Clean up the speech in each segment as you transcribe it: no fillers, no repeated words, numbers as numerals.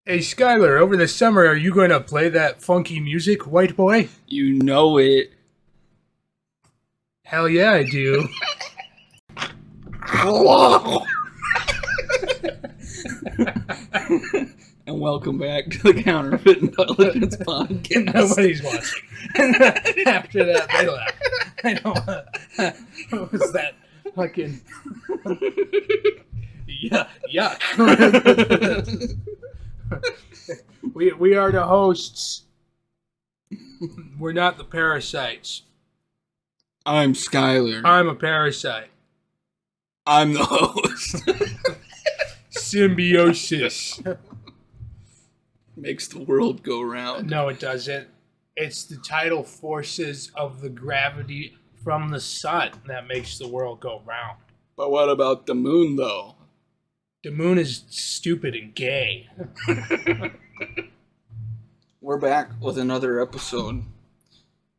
Hey, Skylar, over the summer, are you going to play that funky music, white boy? You know it. Hell yeah, I do. Hello. And welcome back to the Counterfeit Intelligence Podcast. Nobody's watching. After that, they laugh. I don't. What was that? Fucking. Yuck. We are the hosts. We're not the parasites. I'm Skylar. I'm a parasite. I'm the host. Symbiosis. Makes the world go round. No, it doesn't. It's the tidal forces of the gravity from the sun that makes the world go round. But what about the moon, though? The moon is stupid and gay. We're back with another episode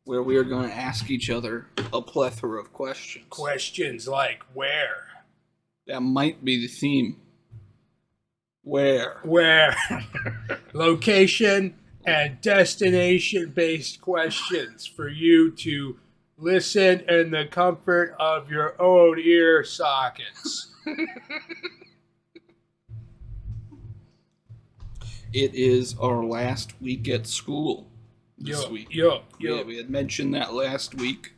where we are going to ask each other a plethora of questions. Questions like where? That might be the theme. Where? Where? Location and destination-based questions for you to listen in the comfort of your own ear sockets. It is our last week at school this week. We had mentioned that last week,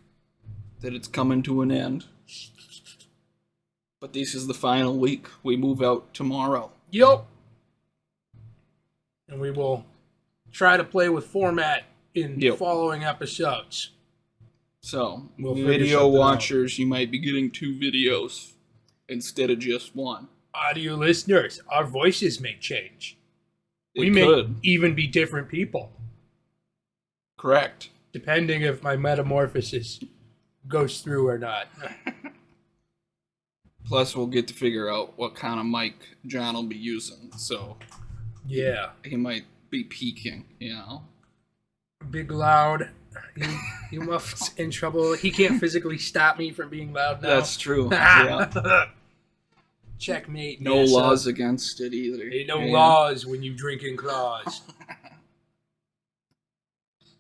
that it's coming to an end. But this is the final week. We move out tomorrow. Yup. And we will try to play with format in following episodes. So, We'll video watchers, you might be getting 2 videos instead of just 1. Audio listeners, our voices may change. We could. may even be different people, Correct. depending if my metamorphosis goes through or not. Plus, we'll get to figure out what kind of mic John will be using. So, Yeah. he might be peaking, you know? Big loud. You muffs in trouble. He can't physically stop me from being loud now. That's true. Yeah. Checkmate. No laws against it either. Ain't no laws when you drinking claws.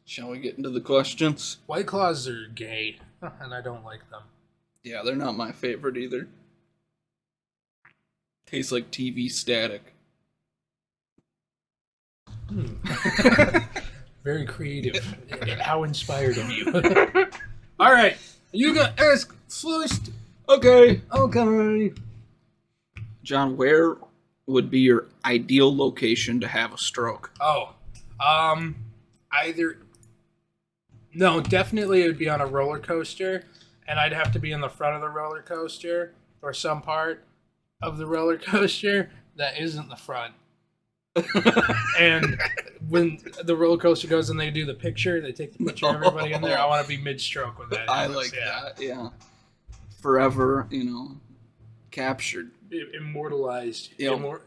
Shall we get into the questions? White claws are gay, and I don't like them. Yeah, they're not my favorite either. Tastes like TV static. Very creative. How inspired of you. All right, you got ask first. Okay. John, where would be your ideal location to have a stroke? Definitely it would be on a roller coaster, and I'd have to be in the front of the roller coaster or some part of the roller coaster that isn't the front. And when the roller coaster goes and they do the picture, they take the picture of everybody in there. I want to be mid-stroke when that I happens. like that, yeah. Forever, captured. Immortalized. Yep.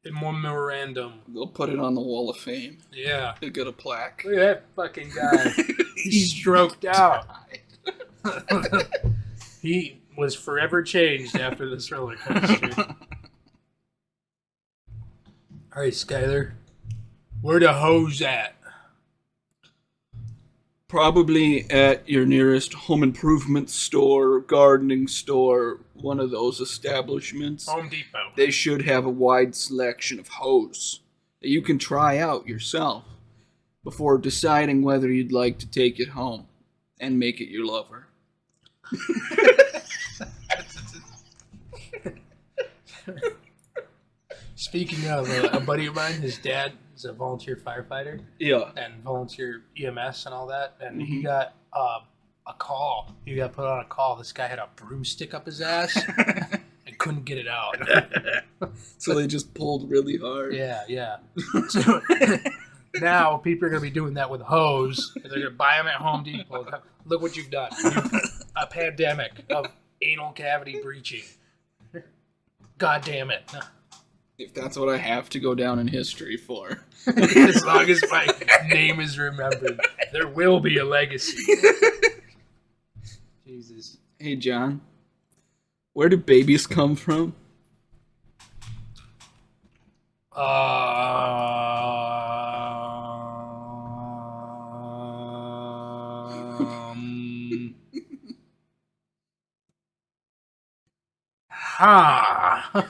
In memorandum. They'll put it on the Wall of Fame. Yeah. They'll get a plaque. Look at that fucking guy. He's stroked out. He was forever changed after this roller coaster. All right, Skylar. Where the hose at? Probably at your nearest home improvement store, gardening store, one of those establishments. Home Depot. They should have a wide selection of hose that you can try out yourself before deciding whether you'd like to take it home and make it your lover. Speaking of, a buddy of mine, his dad is a volunteer firefighter. Yeah. And volunteer EMS and all that. And he got a call. He got put on a call. This guy had a broomstick up his ass and couldn't get it out. So they just pulled really hard. Yeah. So now people are going to be doing that with a hose. They're going to buy them at Home Depot. Look what you've done. A pandemic of anal cavity breaching. God damn it. If that's what I have to go down in history for. As long as my name is remembered, there will be a legacy. Jesus. Hey, John. Where do babies come from? Ah.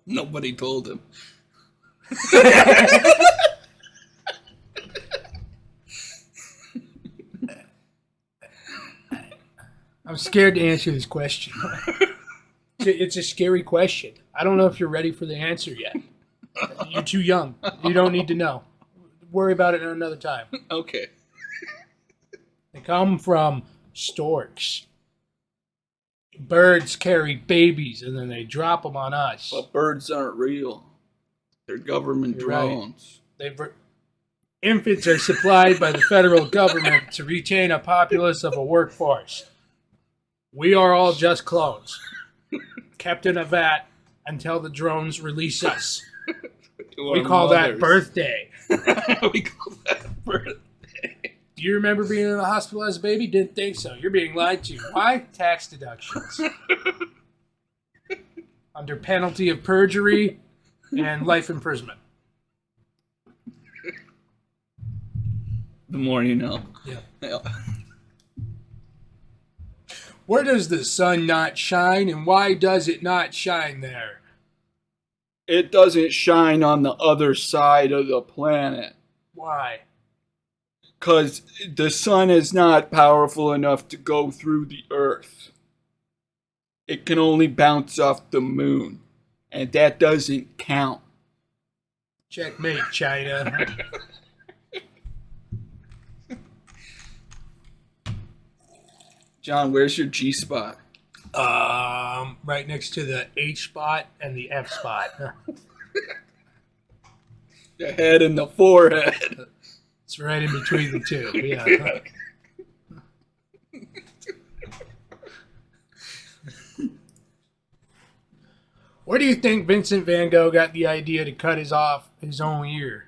Nobody told him. I'm scared to answer this question. It's a scary question. I don't know if you're ready for the answer yet. You're too young. You don't need to know. Worry about it another time. Okay. They come from storks. Birds carry babies and then they drop them on us. But birds aren't real. They're government You're right. drones. Infants are supplied by the federal government to retain a populace of a workforce. We are all just clones, kept in a vat until the drones release us. We call that birthday. We call that birthday. Do you remember being in the hospital as a baby? Didn't think so. You're being lied to. Why? Tax deductions. Under penalty of perjury and life imprisonment. The more you know. Yeah. Where does the sun not shine, and why does it not shine there? It doesn't shine on the other side of the planet. Why? Because the sun is not powerful enough to go through the earth. It can only bounce off the moon. And that doesn't count. Checkmate, China. John, where's your G spot? Right next to the H spot and the F spot. The head and the forehead. It's right in between the two. Yeah. Where do you think Vincent van Gogh got the idea to cut his own ear?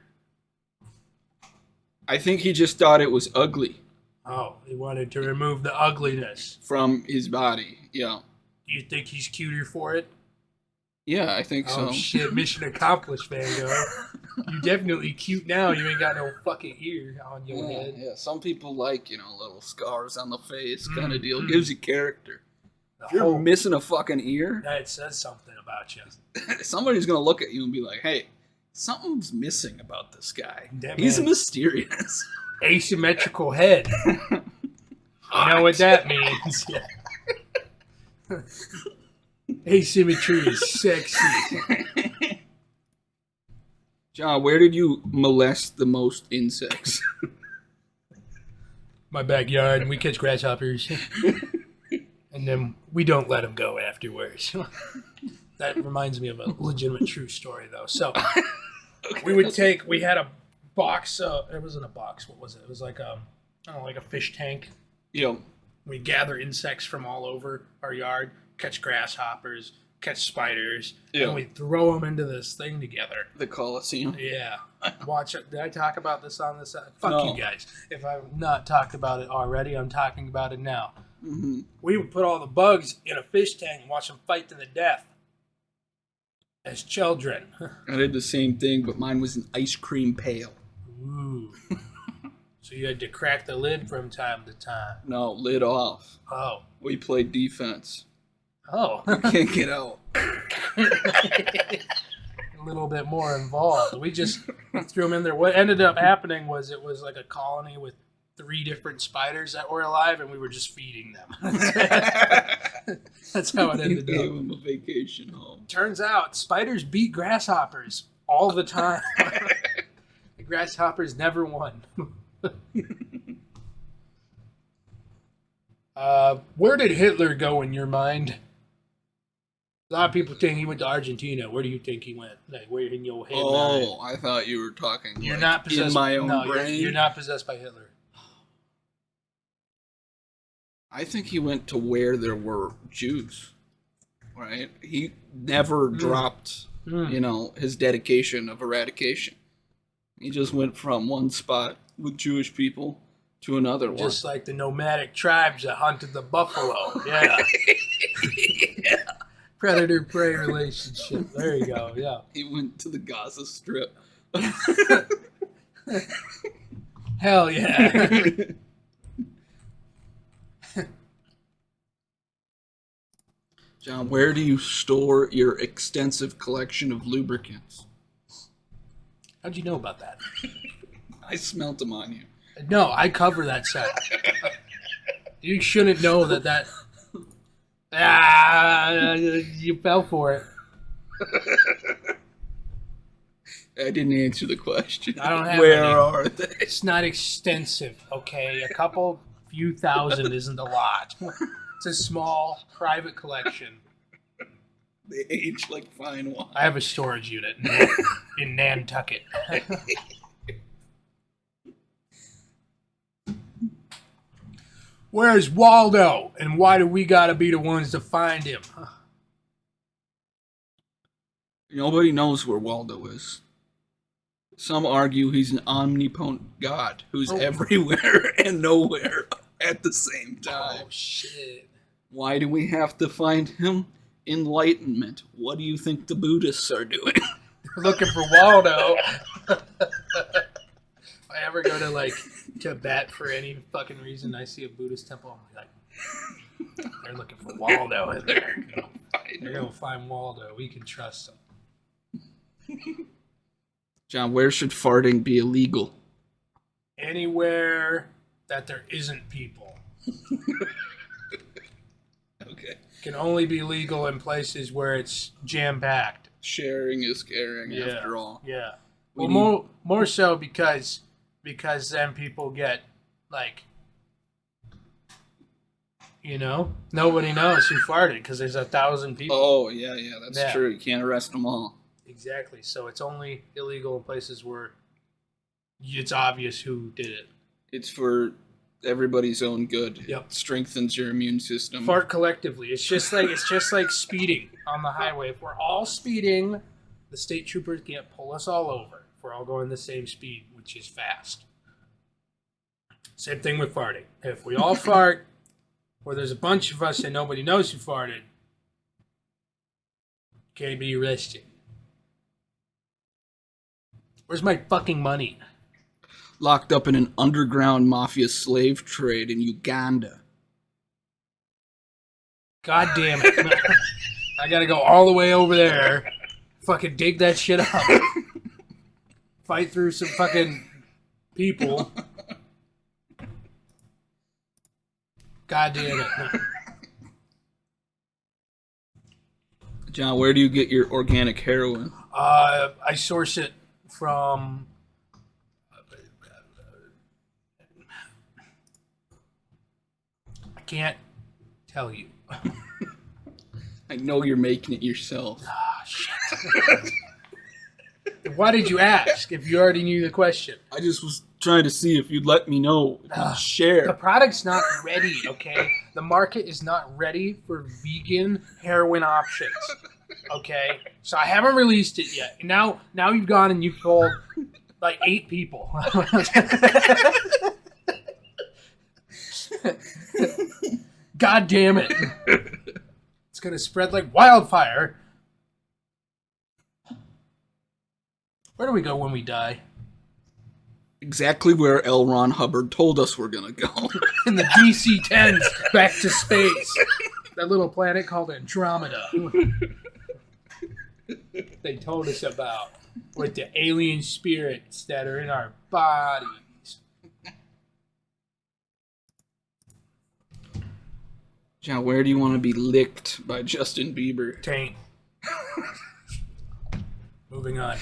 I think he just thought it was ugly. Oh, he wanted to remove the ugliness From his body, yeah. Do you think he's cuter for it? Yeah, I think so. Oh shit, mission accomplished, Van Gogh. You definitely cute now. You ain't got no fucking ear on your head. Yeah, some people like, little scars on the face kind of deal. Gives you character. If you're missing a fucking ear, that says something about you. Somebody's going to look at you and be like, hey, something's missing about this guy. That He's man. Mysterious. Asymmetrical head. You know what that means. Yeah. Asymmetry is sexy. John, where did you molest the most insects? My backyard, and we catch grasshoppers. And then we don't let them go afterwards. That reminds me of a legitimate true story, though. So we had a box. It wasn't a box. What was it? It was like like a fish tank. Yeah. We gather insects from all over our yard, catch grasshoppers, catch spiders, and we throw them into this thing together. The Coliseum. Yeah. Watch it. Did I talk about this on this? Fuck No. you guys. If I've not talked about it already, I'm talking about it now. Mm-hmm. We would put all the bugs in a fish tank and watch them fight to the death as children. I did the same thing, but mine was an ice cream pail. Ooh. So you had to crack the lid from time to time. No, lid off. Oh. We played defense. Oh. Can't get out. A little bit more involved. We just threw them in there. What ended up happening was it was like a colony with 3 different spiders that were alive, and we were just feeding them. That's how it ended Gave up. him a vacation home. Turns out spiders beat grasshoppers all the time. The grasshoppers never won. Where did Hitler go in your mind? A lot of people think he went to Argentina. Where do you think he went? Like, where in your head? Oh, I thought you were talking You're like, not possessed in my own no, brain. You're not possessed by Hitler. I think he went to where there were Jews, right? He never dropped, his dedication of eradication. He just went from one spot with Jewish people to another one. Just like the nomadic tribes that hunted the buffalo. Yeah. Yeah. Predator-prey relationship. There you go, yeah. He went to the Gaza Strip. Hell yeah. John, where do you store your extensive collection of lubricants? How'd you know about that? I smelt them on you. No, I cover that set. You shouldn't know that. You fell for it. I didn't answer the question. I don't have Where any. are they? It's not extensive, okay? A few thousand isn't a lot. It's a small, private collection. They age like fine wine. I have a storage unit in Nantucket. Where's Waldo? And why do we gotta be the ones to find him? Nobody knows where Waldo is. Some argue he's an omnipotent god who's everywhere and nowhere at the same time. Oh, shit. Why do we have to find him? Enlightenment. What do you think the Buddhists are doing? Looking for Waldo. If I ever go to, like, Tibet for any fucking reason, I see a Buddhist temple, I'm like, they're looking for Waldo in there. They're going to find Waldo. We can trust them. John, where should farting be illegal? Anywhere that there isn't people. Okay. Can only be legal in places where it's jam-packed. Sharing is caring, after all. Yeah. Well, more so because then people get, like, nobody knows who farted because there's 1,000 people. Oh, yeah, that's true. You can't arrest them all. Exactly. So it's only illegal in places where it's obvious who did it. It's for everybody's own good. Yep. It strengthens your immune system. Fart collectively. It's just like speeding on the highway. If we're all speeding, the state troopers can't pull us all over. If we're all going the same speed, which is fast. Same thing with farting. If we all fart, or there's a bunch of us and nobody knows who farted, can't be arrested. Where's my fucking money? Locked up in an underground mafia slave trade in Uganda. God damn it. I gotta go all the way over there. Fucking dig that shit up. Fight through some fucking people. God damn it. John, where do you get your organic heroin? I source it from... I can't tell you. I know you're making it yourself. Ah, shit. Why did you ask if you already knew the question? I just was trying to see if you'd let me know. Share. The product's not ready, okay? The market is not ready for vegan heroin options, okay? So I haven't released it yet. Now you've gone and you've told like 8 people. God damn it. It's going to spread like wildfire. Where do we go when we die? Exactly where L. Ron Hubbard told us we're gonna go. In the DC-10s, back to space. That little planet called Andromeda. They told us about. With the alien spirits that are in our bodies. John, where do you want to be licked by Justin Bieber? Taint. Moving on.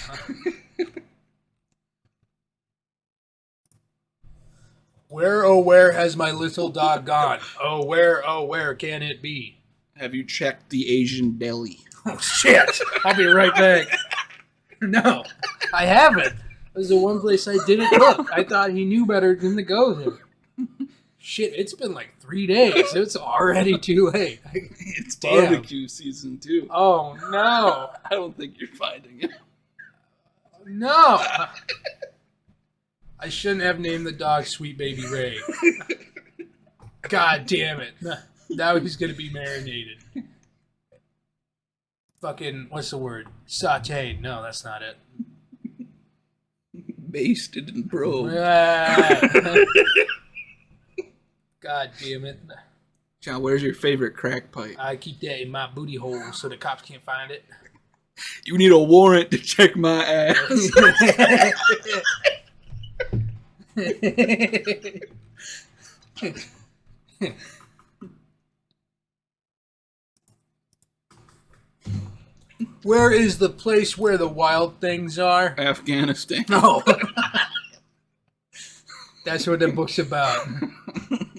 Where has my little dog gone? Where can it be? Have you checked the Asian deli? Oh, shit. I'll be right back. No, I haven't. This is the one place I didn't look. I thought he knew better than to go there. Shit, it's been like 3 days. It's already too late. It's barbecue season too. Oh, no. I don't think you're finding it. No. I shouldn't have named the dog Sweet Baby Ray. God damn it. Now he's going to be marinated. Fucking, what's the word? Sauteed. No, that's not it. basted and broke. God damn it. John, where's your favorite crack pipe? I keep that in my booty hole so the cops can't find it. You need a warrant to check my ass. Where is the place where the wild things are? Afghanistan. No. That's what the book's about.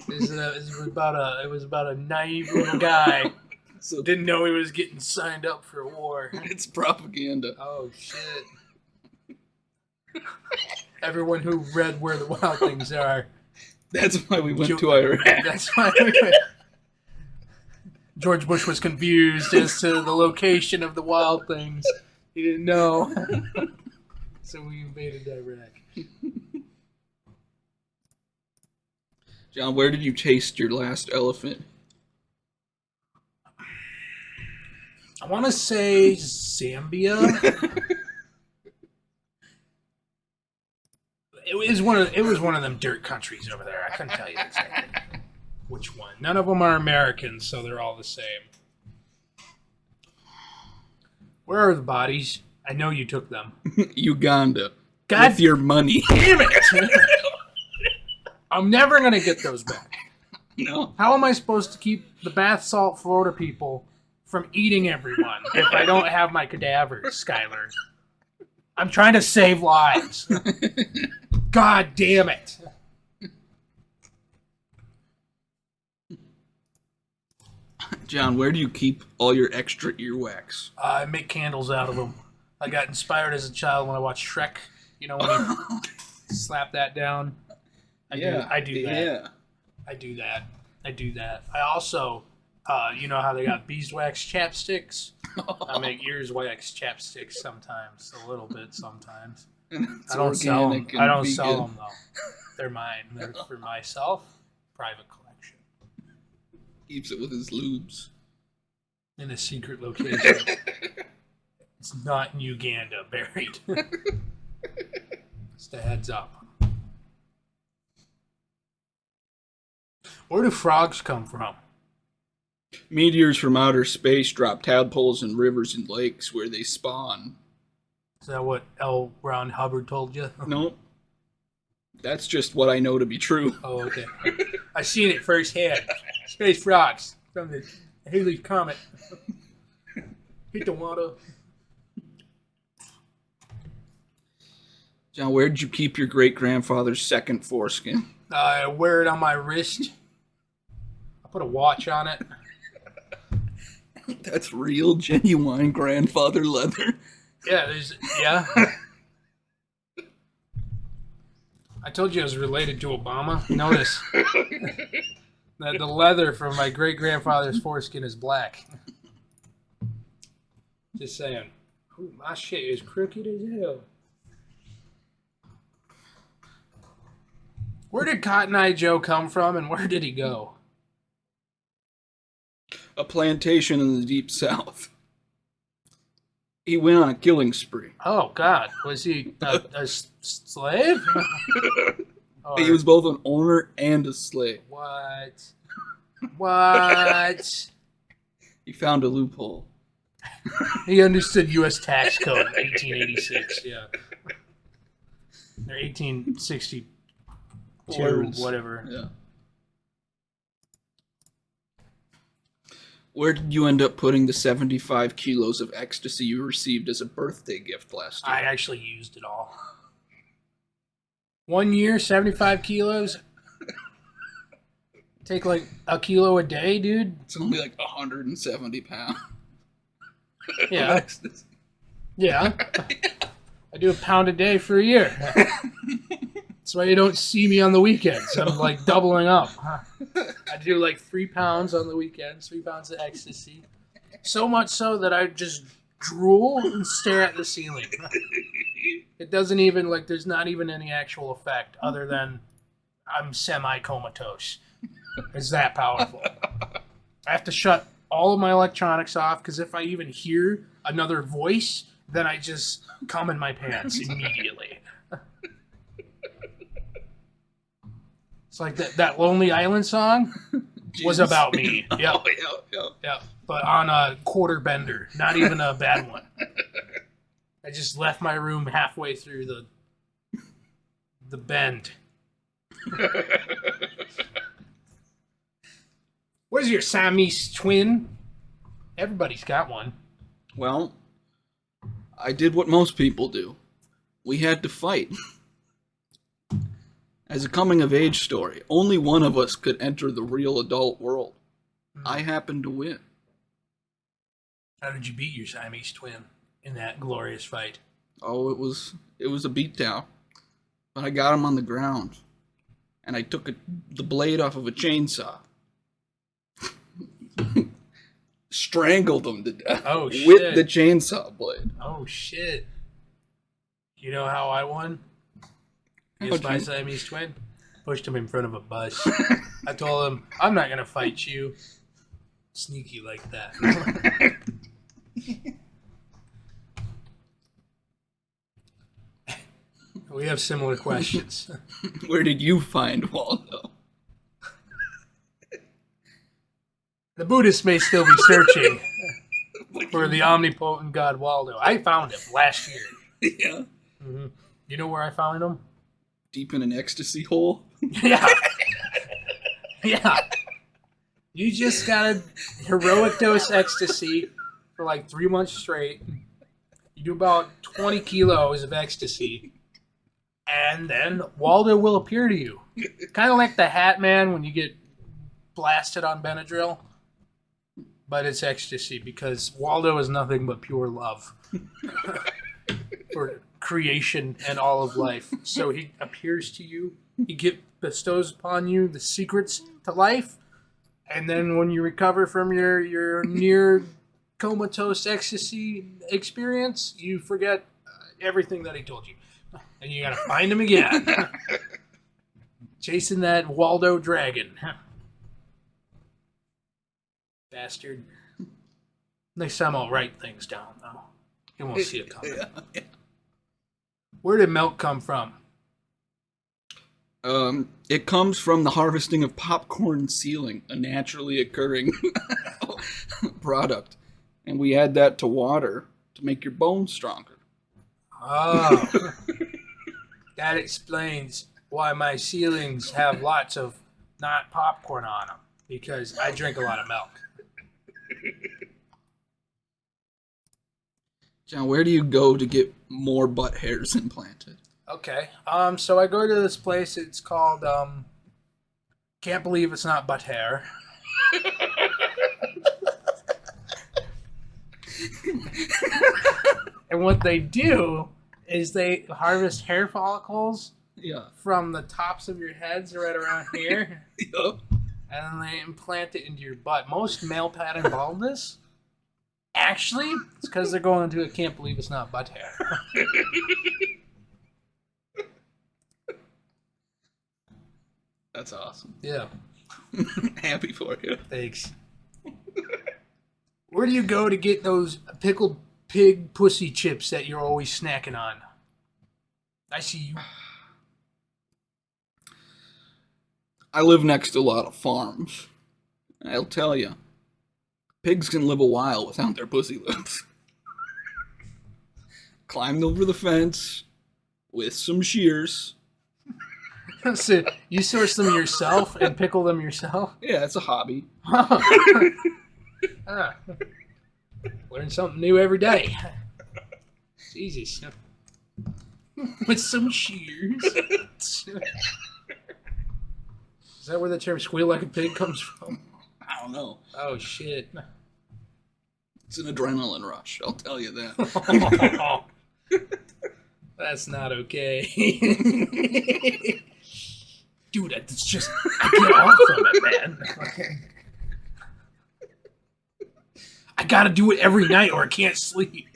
It was about a naive little guy So didn't know he was getting signed up for war. it's propaganda. Oh shit! Everyone who read Where the Wild Things Are. That's why we went to Iraq. That's why we went. George Bush was confused as to the location of the wild things. He didn't know. So we invaded Iraq. John, where did you taste your last elephant? I want to say Zambia. It was one of them dirt countries over there. I couldn't tell you exactly which one. None of them are Americans, so they're all the same. Where are the bodies? I know you took them. Uganda. God with your money. Damn it! I'm never gonna get those back. No. How am I supposed to keep the bath salt Florida people from eating everyone if I don't have my cadavers, Skylar? I'm trying to save lives. God damn it. John, where do you keep all your extra earwax? I make candles out of them. I got inspired as a child when I watched Shrek. You know, when you slap that down. I do that. Yeah. I do that. I also, you know how they got beeswax chapsticks? I make ears wax chapsticks sometimes, a little bit sometimes. I don't sell them. I don't sell them though. They're mine. They're for myself. Private collection. Keeps it with his lubes. In a secret location. It's not in Uganda, buried. Just a heads up. Where do frogs come from? Meteors from outer space drop tadpoles in rivers and lakes where they spawn. Is that what L. Ron Hubbard told you? Nope. That's just what I know to be true. Oh, okay. I seen it firsthand. Space frogs from the Halley's Comet. Hit the water. John, where did you keep your great-grandfather's second foreskin? I wear it on my wrist. I put a watch on it. That's real, genuine grandfather leather. Yeah. I told you I was related to Obama. Notice that the leather from my great-grandfather's foreskin is black. Just saying. Ooh, my shit is crooked as hell. Where did Cotton Eye Joe come from, and where did he go? A plantation in the deep south. He went on a killing spree. Oh, God. Was he a slave? He was both an owner and a slave. What? He found a loophole. He understood U.S. tax code in 1886, yeah. Or 1862, Words. whatever. Yeah. Where did you end up putting the 75 kilos of ecstasy you received as a birthday gift last year? I actually used it all. 1 year, 75 kilos? Take like a kilo a day, dude? It's only like 170 pounds. Yeah. Ecstasy. Yeah. I do a pound a day for a year. That's why you don't see me on the weekends. I'm like doubling up. I do like 3 pounds on the weekends, 3 pounds of ecstasy. So much so that I just drool and stare at the ceiling. It doesn't even, like, there's not even any actual effect other than I'm semi-comatose. It's that powerful. I have to shut all of my electronics off because if I even hear another voice, then I just come in my pants immediately. It's like that Lonely Island song was about me. Yep. Oh, Yeah, but on a quarter bender, not even a bad one. I just left my room halfway through the bend. Where's your Siamese twin? Everybody's got one. Well, I did what most people do. We had to fight. As a coming-of-age story, only one of us could enter the real adult world. I happened to win. How did you beat your Siamese twin in that glorious fight? Oh, it was a beatdown. But I got him on the ground. And I took the blade off of a chainsaw. Strangled him to death. Oh, shit. With the chainsaw blade. Oh, shit. You know how I won? Against my Siamese twin? Pushed him in front of a bus. I told him, I'm not going to fight you. Sneaky like that. We have similar questions. Where did you find Waldo? The Buddhists may still be searching for the omnipotent God Waldo. I found him last year. Yeah. Mm-hmm. You know where I found him? Deep in an ecstasy hole? Yeah. Yeah. You just got a heroic dose ecstasy for like 3 months straight. You do about 20 kilos of ecstasy. And then Waldo will appear to you. Kind of like the Hat Man when you get blasted on Benadryl. But it's ecstasy because Waldo is nothing but pure love for creation and all of life. So he appears to you. He bestows upon you the secrets to life. And then when you recover from your near comatose ecstasy experience, you forget everything that he told you. And you gotta find him again. Chasing that Waldo dragon. Bastard. Next time I'll write things down, though. You won't see it coming. Yeah. Where did milk come from? It comes from the harvesting of popcorn ceiling, a naturally occurring product. And we add that to water to make your bones stronger. Oh. That explains why my ceilings have lots of not popcorn on them. Because I drink a lot of milk. John, where do you go to get more butt hairs implanted? Okay. So I go to this place. It's called, Can't Believe It's Not Butt Hair. And what they do is they harvest hair follicles from the tops of your heads right around here. Yep. And then they implant it into your butt. Most male pattern baldness, actually, it's because they're going into a Can't Believe It's Not Butt Hair. That's awesome. Yeah. Happy for you. Thanks. Where do you go to get those pickled pig pussy chips that you're always snacking on? I see you. I live next to a lot of farms. I'll tell you, pigs can live a while without their pussy lips. Climbed over the fence with some shears. So you source them yourself and pickle them yourself? Yeah, it's a hobby. Learn something new every day. Jesus. With some shears. Is that where the term squeal like a pig comes from? I don't know. Oh, shit. It's an adrenaline rush, I'll tell you that. That's not okay. Dude, it's just, I get off from it, man. I gotta do it every night or I can't sleep.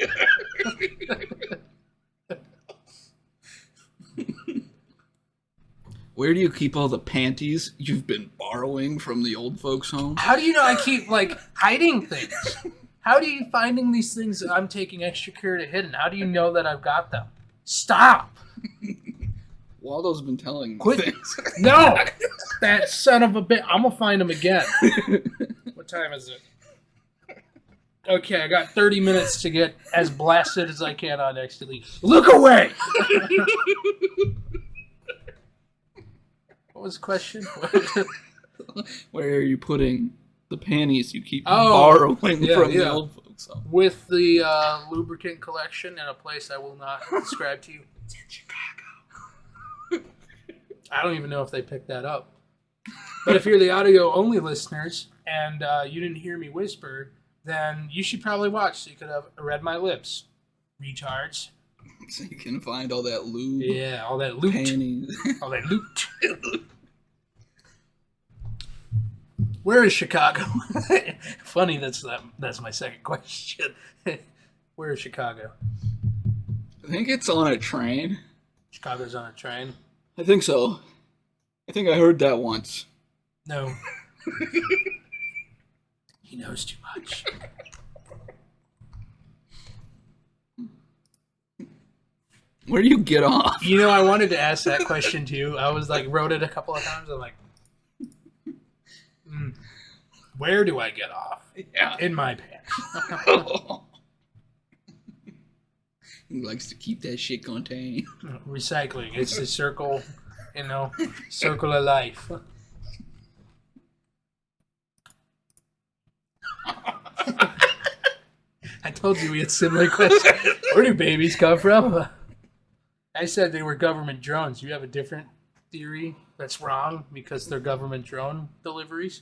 Where do you keep all the panties you've been borrowing from the old folks' home? How do you know I keep, hiding things? How do you finding these things that I'm taking extra care to hidden? How do you know that I've got them? Stop! Waldo's been telling me Quit. things. No! That son of a bitch. I'm gonna find him again. What time is it? Okay, I got 30 minutes to get as blasted as I can on Ecstasy. Look away! What was the question? Where are you putting the panties you keep borrowing from the old folks? With the lubricant collection in a place I will not describe to you. It's in Chicago. I don't even know if they picked that up. But if you're the audio-only listeners and you didn't hear me whisper, then you should probably watch so you could have read my lips. Retards. So you can find all that lube. Yeah, all that loot. Panties. All that loot. Where is Chicago? Funny, that's my second question. Where is Chicago? I think it's on a train. Chicago's on a train? I think so. I think I heard that once. No. He knows too much. Where do you get off? You know, I wanted to ask that question too. I was like, wrote it a couple of times. I'm like, where do I get off? Yeah. In my pants. He likes to keep that shit contained. Recycling. It's the circle, circle of life. I told you we had similar questions. Where do babies come from? I said they were government drones. You have a different theory that's wrong because they're government drone deliveries?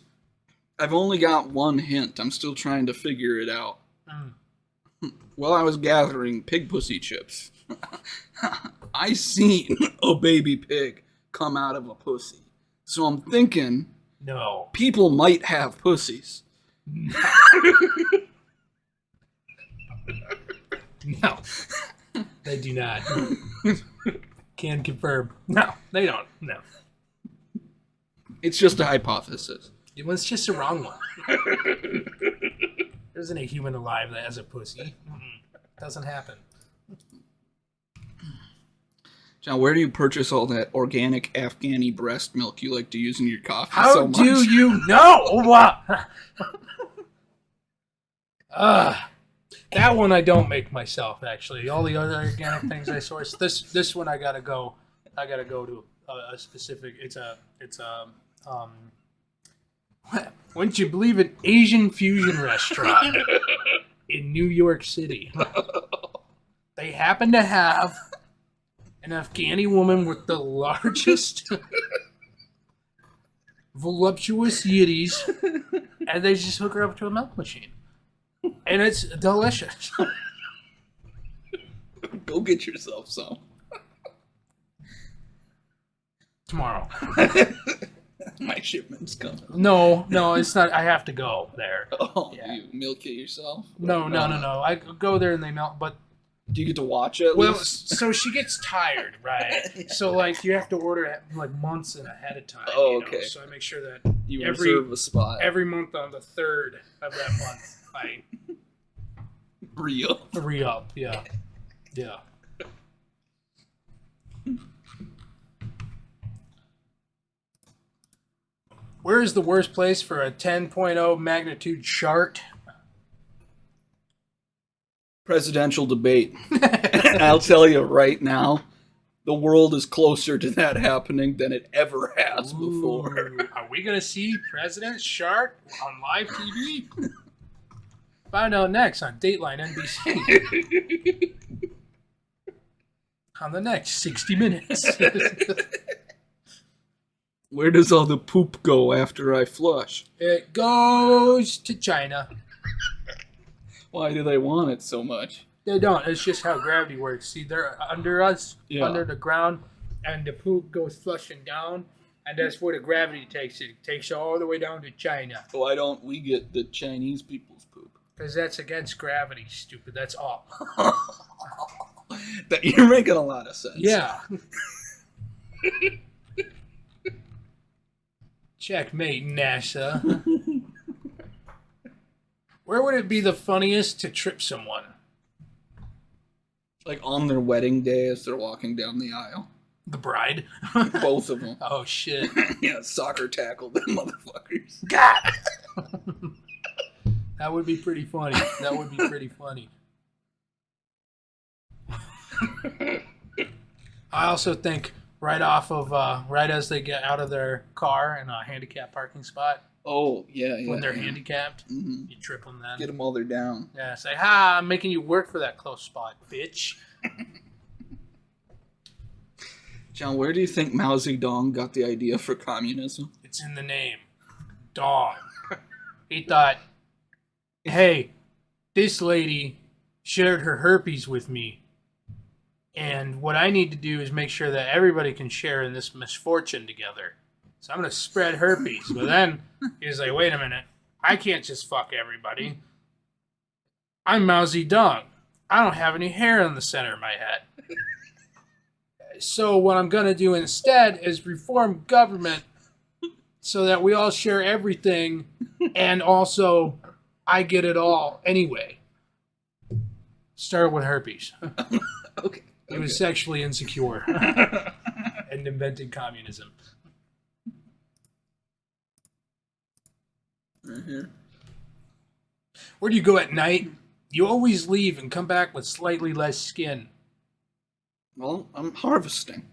I've only got one hint. I'm still trying to figure it out. While I was gathering pig pussy chips, I seen a baby pig come out of a pussy. So I'm thinking, no, people might have pussies. No, they do not. Can confirm. No, they don't. No. It's just a hypothesis. It was just a wrong one. There isn't a human alive that has a pussy. Doesn't happen. John, where do you purchase all that organic Afghani breast milk you like to use in your coffee How so much? do you know? That one I don't make myself, actually. All the other organic things I source. This one I gotta go to a specific. It's a wouldn't you believe an Asian fusion restaurant in New York City? They happen to have an Afghani woman with the largest voluptuous yiddies, and they just hook her up to a milk machine. And it's delicious. Go get yourself some. Tomorrow. My shipment's coming. No, it's not. I have to go there. Oh, yeah. You milk it yourself? No. I go there and they milk, but... Do you get to watch it? Well, so she gets tired, right? So, like, you have to order it, like, months ahead of time. Oh, okay. So I make sure that you reserve a spot. Every month on the 3rd of that month, I... Re-up, yeah. Yeah. Where is the worst place for a 10.0 magnitude shart? Presidential debate. I'll tell you right now, the world is closer to that happening than it ever has before. Are we going to see President Shart on live TV? Find out next on Dateline NBC. On the next 60 Minutes. Where does all the poop go after I flush? It goes to China. Why do they want it so much? They don't. It's just how gravity works. See, they're under us, under the ground, and the poop goes flushing down, and that's where the gravity takes it. It takes it all the way down to China. Why don't we get the Chinese people's poop? Because that's against gravity, stupid. That's all. You're making a lot of sense. Yeah. Checkmate, NASA. Where would it be the funniest to trip someone? Like on their wedding day as they're walking down the aisle. The bride? Both of them. Oh, shit. Yeah, soccer tackled them motherfuckers. God! That would be pretty funny. That would be pretty funny. I also think right off of, right as they get out of their car in a handicap parking spot, Oh, yeah. when they're handicapped, Mm-hmm. you trip them then. Get them while they're down. Yeah, say, ha, I'm making you work for that close spot, bitch. John, where do you think Mao Zedong got the idea for communism? It's in the name. Dog. He thought, hey, this lady shared her herpes with me. And what I need to do is make sure that everybody can share in this misfortune together. So I'm going to spread herpes. But then he's like, wait a minute. I can't just fuck everybody. I'm Mao Zedong. I don't have any hair on the center of my head. So what I'm going to do instead is reform government so that we all share everything and also I get it all anyway. Started with herpes. Okay. He was sexually insecure and invented communism. Right here. Where do you go at night? You always leave and come back with slightly less skin. Well, I'm harvesting.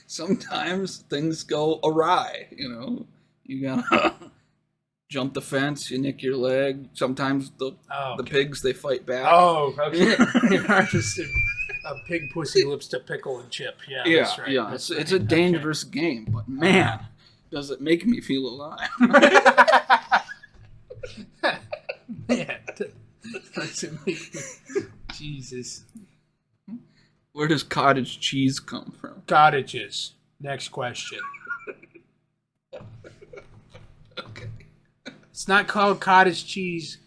Sometimes things go awry, you know. You gotta jump the fence, you nick your leg. Sometimes the pigs, they fight back. Oh, okay. You harvested a pig pussy lips to pickle and chip. Yeah, that's right. Yeah. It's a dangerous game, but man, does it make me feel alive. Man, does it make me... Jesus. Where does cottage cheese come from? Cottages. Next question. Okay. It's not called cottage cheese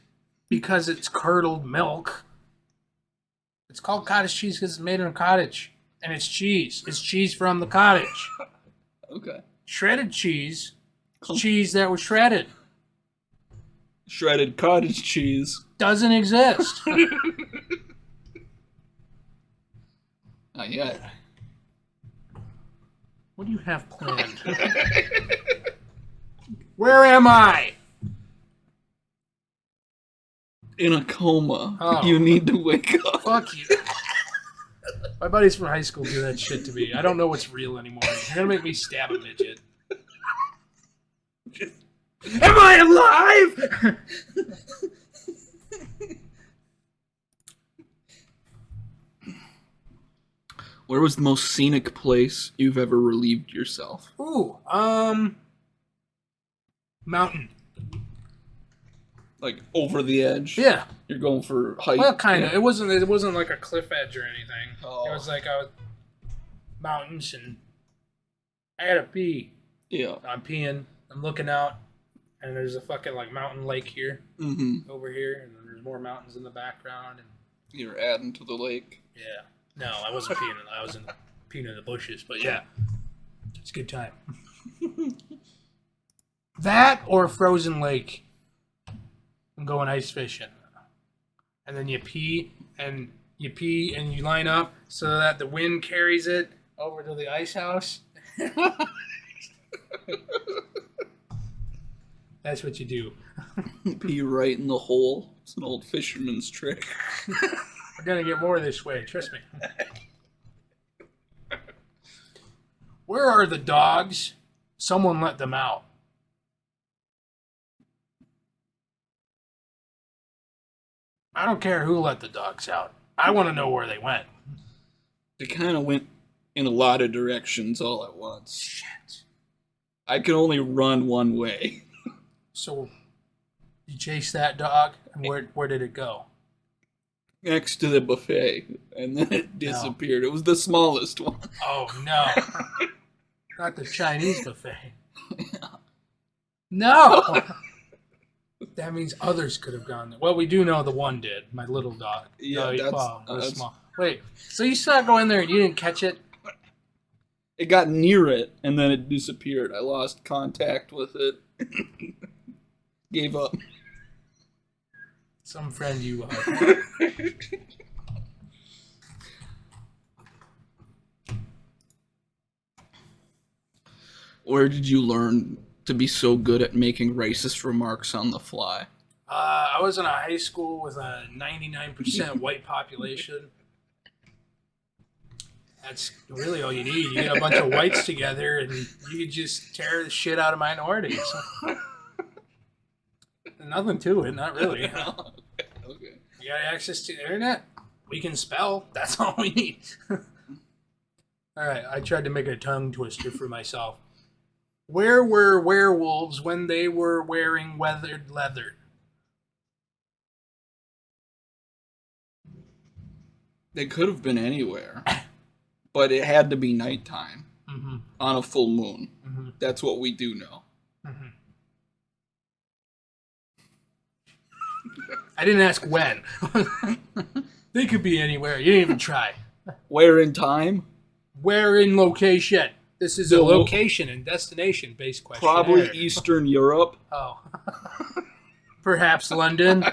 because it's curdled milk. It's called cottage cheese because it's made in a cottage. And it's cheese. It's cheese from the cottage. Okay. Shredded cheese is cheese that was shredded. Shredded cottage cheese Doesn't exist. Not yet. What do you have planned? Where am I? In a coma. Oh. You need to wake up. Fuck you. My buddies from high school do that shit to me. I don't know what's real anymore. You're gonna make me stab a midget. Am I alive? Where was the most scenic place you've ever relieved yourself? Ooh, mountain. Like over the edge? Yeah. You're going for height? Well, kind of. Yeah. It wasn't like a cliff edge or anything. Oh. It was like mountains, and I had to pee. Yeah. I'm peeing. I'm looking out, and there's a fucking like mountain lake here, over here, and then there's more mountains in the background, and You're adding to the lake. yeah. No, I wasn't peeing. I was peeing in the bushes, but yeah, it's a good time. That or frozen lake. I'm going ice fishing, and then you pee and you line up so that the wind carries it over to the ice house. That's what you do. Pee right in the hole. It's an old fisherman's trick. We're gonna get more this way, trust me. Where are the dogs? Someone let them out. I don't care who let the dogs out. I want to know where they went. They kind of went in a lot of directions all at once. Shit. I could only run one way. So, you chased that dog, and where did it go? Next to the buffet, and then it disappeared. It was the smallest one. Oh, no. Not the Chinese buffet. No! That means others could have gone there. Well, we do know the one did. My little dog. Yeah, that's small. Wait, so you saw it go in there and you didn't catch it? It got near it, and then it disappeared. I lost contact with it. Gave up. Some friend you Where did you learn to be so good at making racist remarks on the fly? I was in a high school with a 99% white population. That's really all you need. You get a bunch of whites together and you can just tear the shit out of minorities. Nothing to it, not really. Okay. You got access to the internet? We can spell. That's all we need. All right, I tried to make a tongue twister for myself. Where were werewolves when they were wearing weathered leather? They could have been anywhere, but it had to be nighttime on a full moon. That's what we do know. I didn't ask when. They could be anywhere. You didn't even try. Where in time? Where in location? This is a location and destination based question. Probably Eastern Europe. Oh. Perhaps London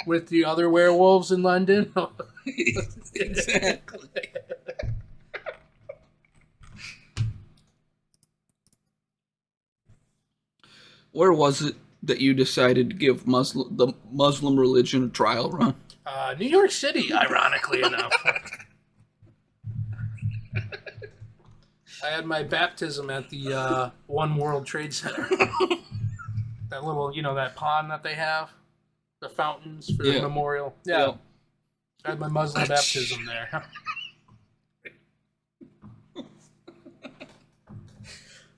with the other werewolves in London. Exactly. Where was it that you decided to give the Muslim religion a trial run? New York City, ironically enough. I had my baptism at the One World Trade Center. That little, that pond that they have, the fountains for the memorial. Yeah. I had my Muslim baptism there.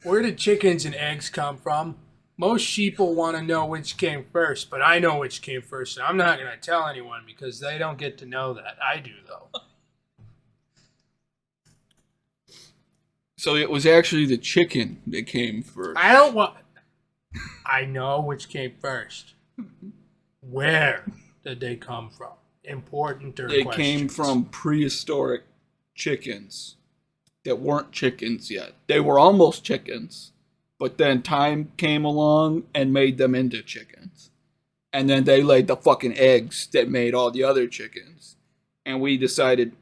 Where did chickens and eggs come from? Most sheeple want to know which came first, but I know which came first, and I'm not going to tell anyone because they don't get to know that. I do, though. So it was actually the chicken that came first. I know which came first. Where did they come from? Important or They questions? came from prehistoric chickens that weren't chickens yet. They were almost chickens, but then time came along and made them into chickens. And then they laid the fucking eggs that made all the other chickens. And we decided,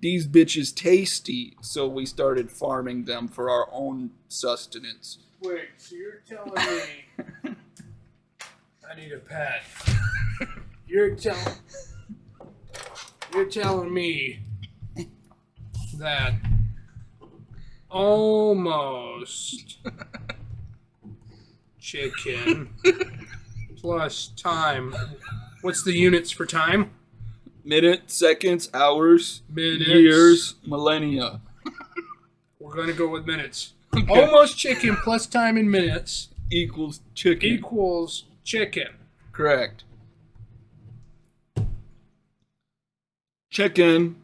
these bitches tasty. So we started farming them for our own sustenance. Wait, so you're telling me I need a pet? You're telling me that almost chicken plus time. What's the units for time? Minutes, seconds, hours, years, millennia. We're going to go with minutes. Okay. Almost chicken plus time in minutes equals chicken. Equals chicken. Correct. Chicken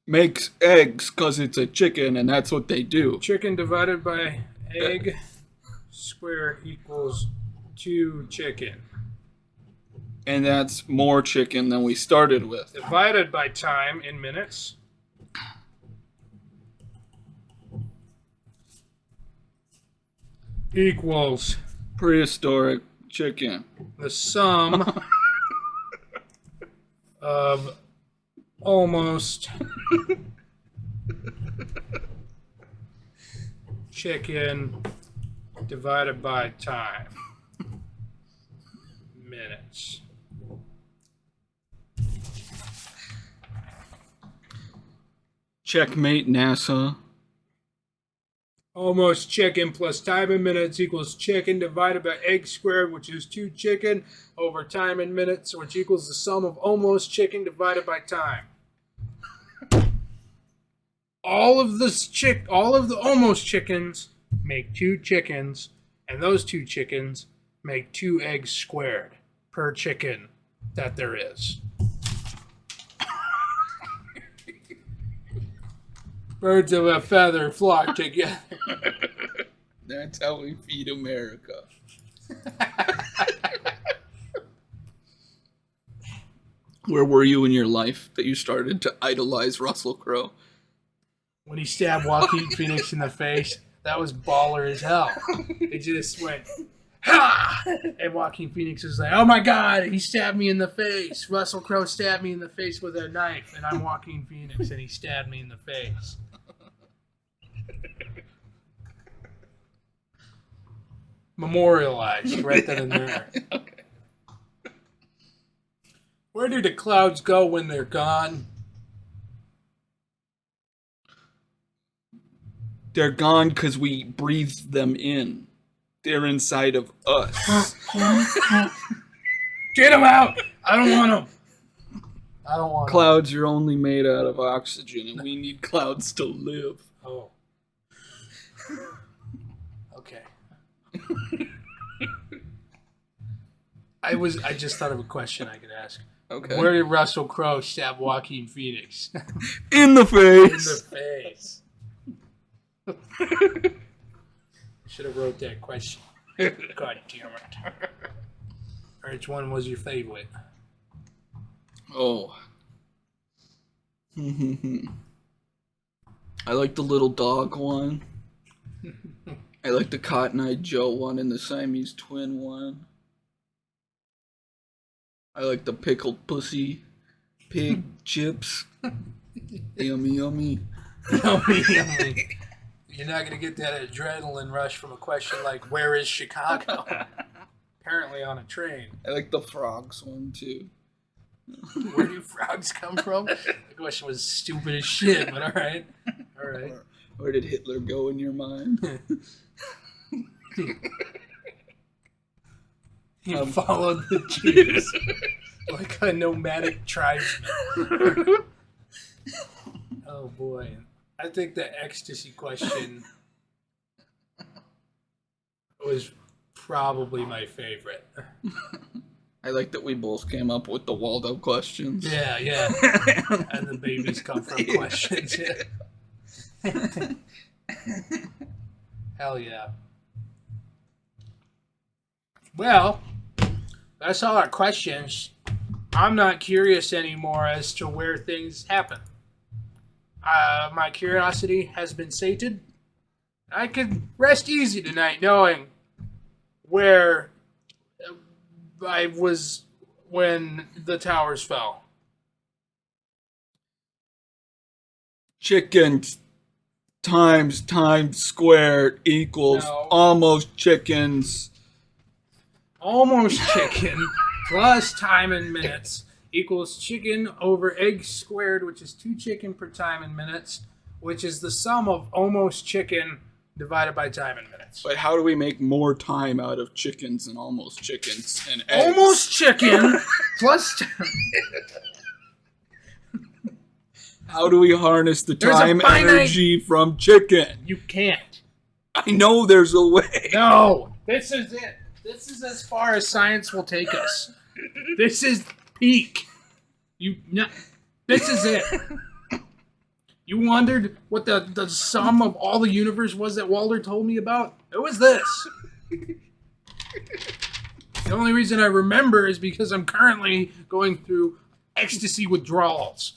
makes eggs because it's a chicken, and that's what they do. Chicken divided by egg square equals 2 chicken. And that's more chicken than we started with. Divided by time in minutes. Equals prehistoric chicken. The sum of almost chicken divided by time. Minutes. Checkmate, NASA. Almost chicken plus time in minutes equals chicken divided by egg squared, which is 2 chicken, over time in minutes, which equals the sum of almost chicken divided by time. All of the almost chickens make 2 chickens, and those 2 chickens make 2 eggs squared per chicken that there is. Birds of a feather flock together. That's how we feed America. Where were you in your life that you started to idolize Russell Crowe? When he stabbed Joaquin Phoenix in the face, that was baller as hell. It just went, ha! And Joaquin Phoenix was like, oh my God, he stabbed me in the face. Russell Crowe stabbed me in the face with a knife, and I'm Joaquin Phoenix, and he stabbed me in the face. memorialized right then and there. Okay. Where do the clouds go when they're gone? They're gone because we breathed them in. They're inside of us. Get them out! I don't want them. I don't want Clouds are only made out of oxygen, and we need clouds to live. them. Oh. Okay. I just thought of a question I could ask. Okay. Where did Russell Crowe stab Joaquin Phoenix? In the In face. the face. Should have wrote that question. God damn it. Which one was your favorite? Oh. I like the little dog one. I like the Cotton Eye Joe one and the Siamese twin one. I like the pickled pussy pig chips. Yummy, yummy. Yummy, yummy. You're not going to get that adrenaline rush from a question like, where is Chicago? Apparently on a train. I like the frogs one too. Where do frogs come from? The question was stupid as shit, but alright. Alright. Where did Hitler go in your mind? He followed the Jews like a nomadic tribesman. Oh boy. I think the ecstasy question was probably my favorite. I like that we both came up with the Waldo questions. Yeah, yeah. And the babies come from questions. Yeah. Hell yeah. Well, that's all our questions. I'm not curious anymore as to where things happen. My curiosity has been sated. I can rest easy tonight knowing where I was when the towers fell. Chickens times squared equals No. almost chickens. Almost chicken plus time and minutes equals chicken over egg squared, which is 2 chicken per time and minutes, which is the sum of almost chicken divided by time and minutes. But how do we make more time out of chickens and almost chickens and eggs? Almost chicken plus How do we harness the There's a time finite- energy from chicken? You can't. I know there's a way. No. This is it. This is as far as science will take us. This is peak. This is it. You wondered what the sum of all the universe was that Walter told me about? It was this. The only reason I remember is because I'm currently going through ecstasy withdrawals.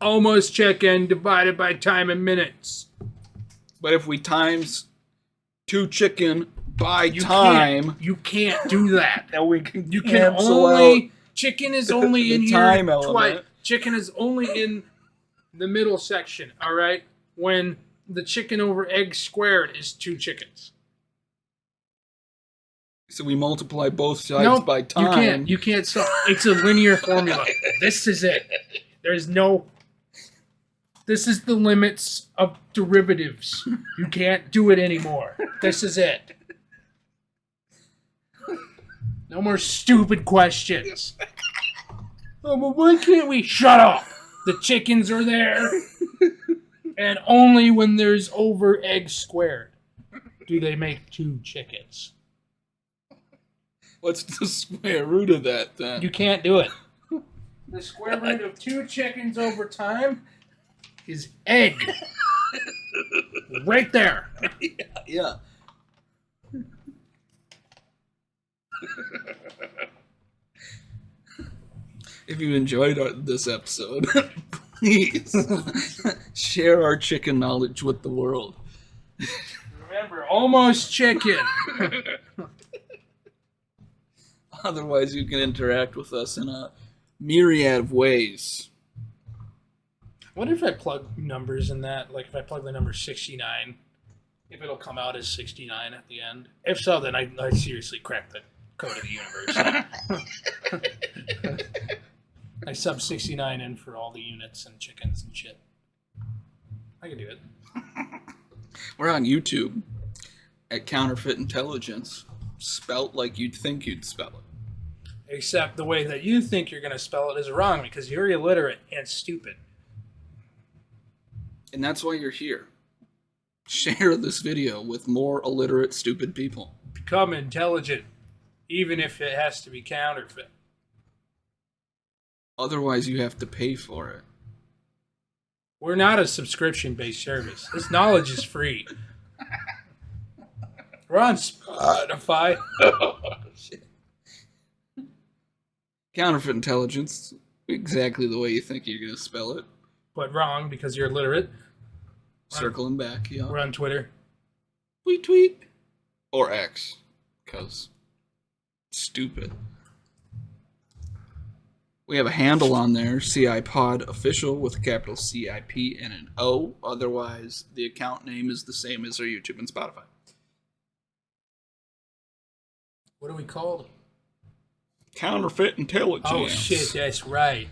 Almost chicken divided by time and minutes. But if we times 2 chicken by You time, you can't do that. then we can You can cancel only out chicken is only the in here time twice. element. Chicken is only in the middle section. All right, when the chicken over egg squared is 2 chickens. So we multiply both sides Nope, by time. you can't. You can't. It's a linear formula. This is it. There's no. This is the limits of derivatives. You can't do it anymore. This is it. No more stupid questions. Oh, but why can't we? Shut up! The chickens are there. And only when there's over egg squared do they make 2 chickens. What's the square root of that then? You can't do it. The square root of 2 chickens over time is egg. Right there. Yeah. If you enjoyed this episode, please share our chicken knowledge with the world. Remember, almost chicken. Otherwise, you can interact with us in a myriad of ways. What if I plug numbers in that? Like if I plug the number 69 If it'll come out as 69 at the end. If so, then I seriously cracked the code of the universe. I sub 69 in for all the units and chickens and shit. I can do it. We're on YouTube at Counterfeit Intelligence, spelt like you'd think you'd spell it. Except the way that you think you're going to spell it is wrong because you're illiterate and stupid. And that's why you're here. Share this video with more illiterate, stupid people. Become intelligent, even if it has to be counterfeit. Otherwise, you have to pay for it. We're not a subscription-based service. This knowledge is free. We're on Spotify. Counterfeit Intelligence, exactly the way you think you're going to spell it. But wrong because you're illiterate. Circling back, yeah. We're on Twitter. Tweet. Or X, because stupid. We have a handle on there, CIPod Official with a capital CIP and an O. Otherwise, the account name is the same as our YouTube and Spotify. What are we called? Counterfeit Intelligence. Oh, shit, that's right.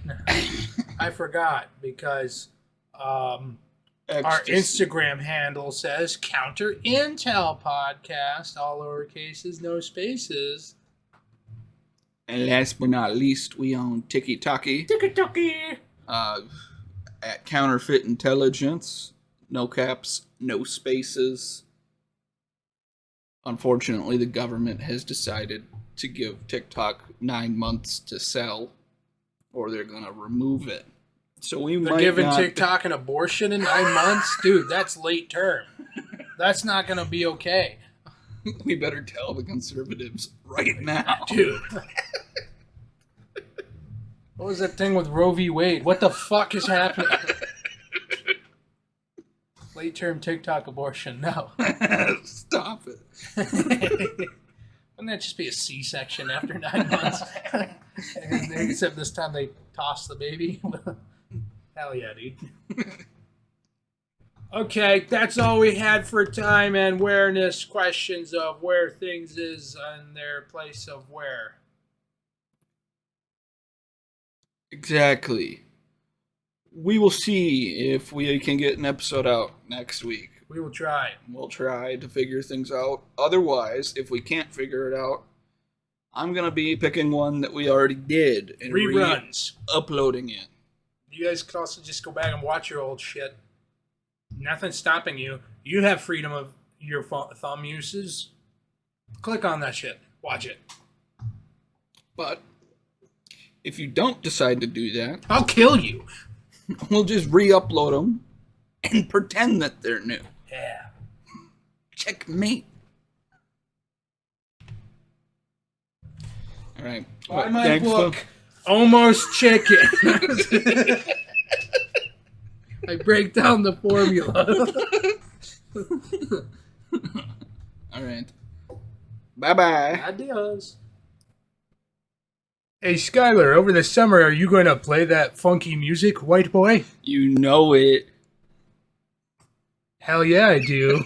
I forgot because our Instagram handle says Counter Intel Podcast, all lower cases, no spaces. And last but not least, we own TikTok. At Counterfeit Intelligence. No caps, no spaces. Unfortunately, the government has decided to give TikTok 9 months to sell, or they're going to remove it. So they're giving TikTok an abortion in 9 months? Dude, that's late term. That's not going to be okay. We better tell the conservatives right now. Dude. What was that thing with Roe v. Wade? What the fuck is happening? Late term TikTok abortion. No. Stop it. Wouldn't that just be a C-section after 9 months? Except this time they toss the baby. Hell yeah, dude. Okay, that's all we had for time and awareness questions of where things is and their place of where. Exactly. We will see if we can get an episode out next week. We will try. We'll try to figure things out. Otherwise, if we can't figure it out, I'm going to be picking one that we already did and reruns. Uploading it. You guys can also just go back and watch your old shit. Nothing's stopping you. You have freedom of your thumb uses. Click on that shit. Watch it. But if you don't decide to do that, I'll kill you. We'll just re-upload them and pretend that they're new. Yeah. Checkmate. All right. Buy my book, Almost Chicken. I break down the formula. All right. Bye-bye. Adios. Hey, Skylar, over the summer, are you going to play that funky music, white boy? You know it. Hell yeah, I do.